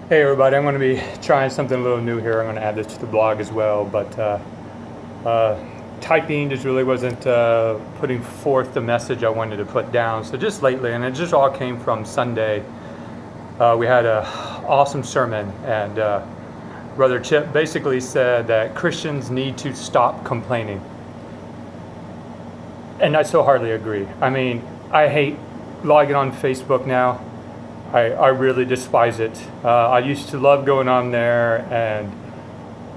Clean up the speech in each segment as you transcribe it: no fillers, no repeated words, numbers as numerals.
Hey everybody, I'm going to be trying something a little new here. I'm going to add this to the blog as well, but typing just really wasn't putting forth the message I wanted to put down. So just lately, and it just all came from Sunday, we had an awesome sermon, and Brother Chip basically said that Christians need to stop complaining. And I so hardly agree. I mean, I hate logging on Facebook now. I really despise it. I used to love going on there and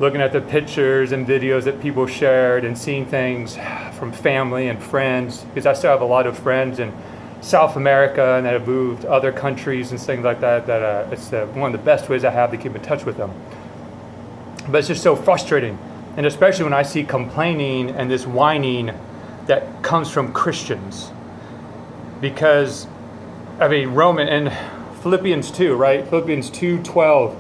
looking at the pictures and videos that people shared and seeing things from family and friends, because I still have a lot of friends in South America and that have moved to other countries and things like that, it's one of the best ways I have to keep in touch with them. But it's just so frustrating, and especially when I see complaining and this whining that comes from Christians. Because, I mean, Philippians 2, right? Philippians 2:12.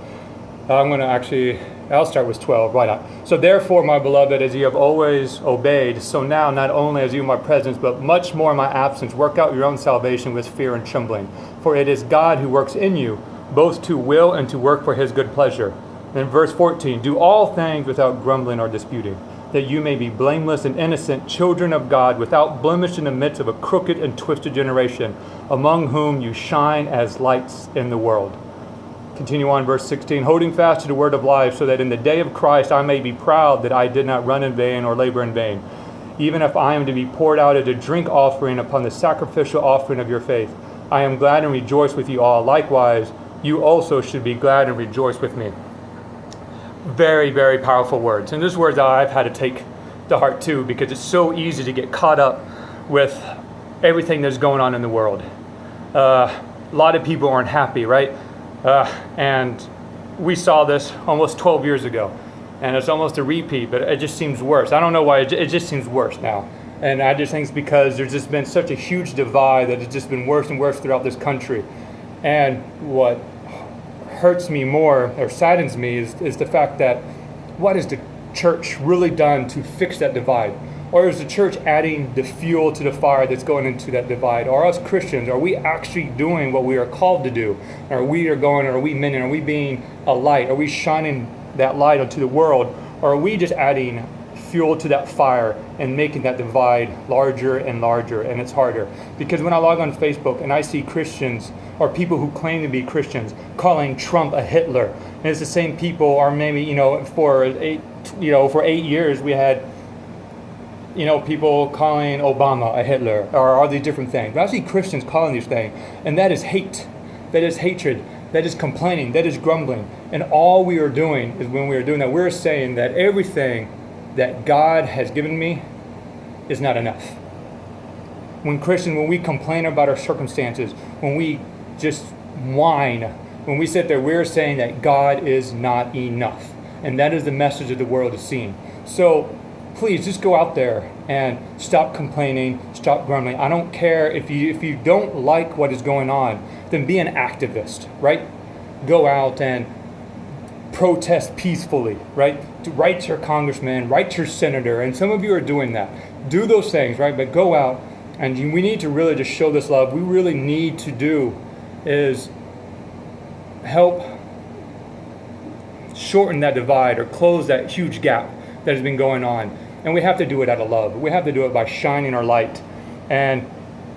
I'll start with 12. Why not? So therefore, my beloved, as ye have always obeyed, so now, not only as you in my presence, but much more in my absence, work out your own salvation with fear and trembling. For it is God who works in you, both to will and to work for his good pleasure. And verse 14, do all things without grumbling or disputing, that you may be blameless and innocent, children of God, without blemish in the midst of a crooked and twisted generation, among whom you shine as lights in the world. Continue on, verse 16, holding fast to the word of life, so that in the day of Christ I may be proud that I did not run in vain or labor in vain, even if I am to be poured out as a drink offering upon the sacrificial offering of your faith. I am glad and rejoice with you all. Likewise, you also should be glad and rejoice with me. Very, very powerful words. And these words I've had to take to heart too, because it's so easy to get caught up with everything that's going on in the world. A lot of people aren't happy, right? And we saw this almost 12 years ago. And it's almost a repeat, but it just seems worse. I don't know why, it just seems worse now. And I just think it's because there's just been such a huge divide that it's just been worse and worse throughout this country. And what hurts me more, or saddens me, is the fact that what has the church really done to fix that divide? Or is the church adding the fuel to the fire that's going into that divide? Or us Christians, are we actually doing what we are called to do? Are we being a light? Are we shining that light onto the world? Or are we just adding fuel to that fire and making that divide larger and larger, and it's harder? Because when I log on Facebook and I see Christians, or people who claim to be Christians, calling Trump a Hitler, and it's the same people, or maybe, for 8 years we had, people calling Obama a Hitler, or all these different things. But I see Christians calling these things, and that is hate, that is hatred, that is complaining, that is grumbling. And all we are doing is, when we are doing that, we're saying that everything that God has given me is not enough. When we complain about our circumstances, when we just whine, when we sit there, we're saying that God is not enough. And that is the message that the world is seeing. So please just go out there and stop complaining, stop grumbling. I don't care if you don't like what is going on, then be an activist, right? Go out and protest peacefully, right? Write to your congressman, write to your senator, and some of you are doing that. Do those things, right? But go out, and we need to really just show this love. We really need to do is help shorten that divide or close that huge gap that has been going on. And we have to do it out of love. We have to do it by shining our light. And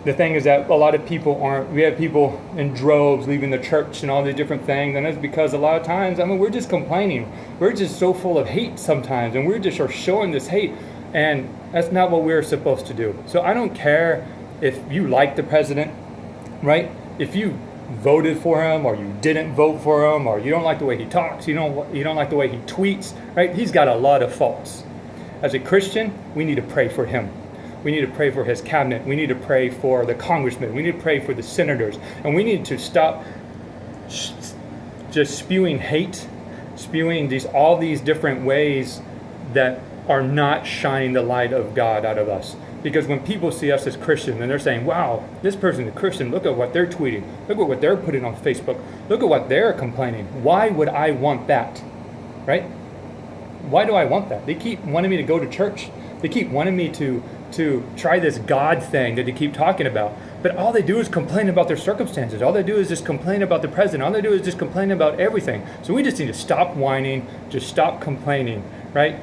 the thing is that a lot of people we have people in droves leaving the church and all these different things, and it's because a lot of times, we're just complaining. We're just so full of hate sometimes, and we're just showing this hate, and that's not what we're supposed to do. So I don't care if you like the president, right? If you voted for him, or you didn't vote for him, or you don't like the way he talks, you don't like the way he tweets, right? He's got a lot of faults. As a Christian, we need to pray for him. We need to pray for his cabinet. We need to pray for the congressmen. We need to pray for the senators. And we need to stop just spewing hate, spewing all these different ways that are not shining the light of God out of us. Because when people see us as Christians and they're saying, wow, this person's a Christian, look at what they're tweeting, look at what they're putting on Facebook, look at what they're complaining. Why would I want that? Right? Why do I want that? They keep wanting me to go to church. They keep wanting me to try this God thing that they keep talking about. But all they do is complain about their circumstances. All they do is just complain about the present. All they do is just complain about everything. So we just need to stop whining, just stop complaining, right?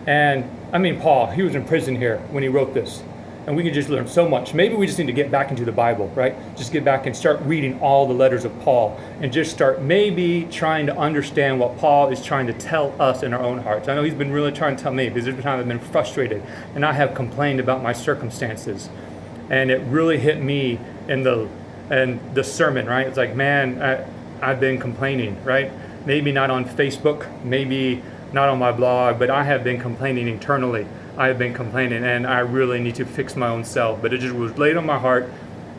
And I mean, Paul, he was in prison here when he wrote this. And we can just learn so much. Maybe we just need to get back into the Bible, right? Just get back and start reading all the letters of Paul and just start maybe trying to understand what Paul is trying to tell us in our own hearts. I know he's been really trying to tell me, because there's been times I've been frustrated and I have complained about my circumstances. And it really hit me in the sermon, right? It's like, man, I've been complaining, right? Maybe not on Facebook, maybe not on my blog, but I have been complaining internally. I have been complaining, and I really need to fix my own self. But it just was laid on my heart,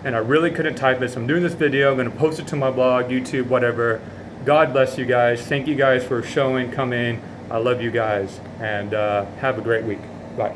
and I really couldn't type it. So I'm doing this video. I'm going to post it to my blog, YouTube, whatever. God bless you guys. Thank you guys for coming. I love you guys, and have a great week. Bye.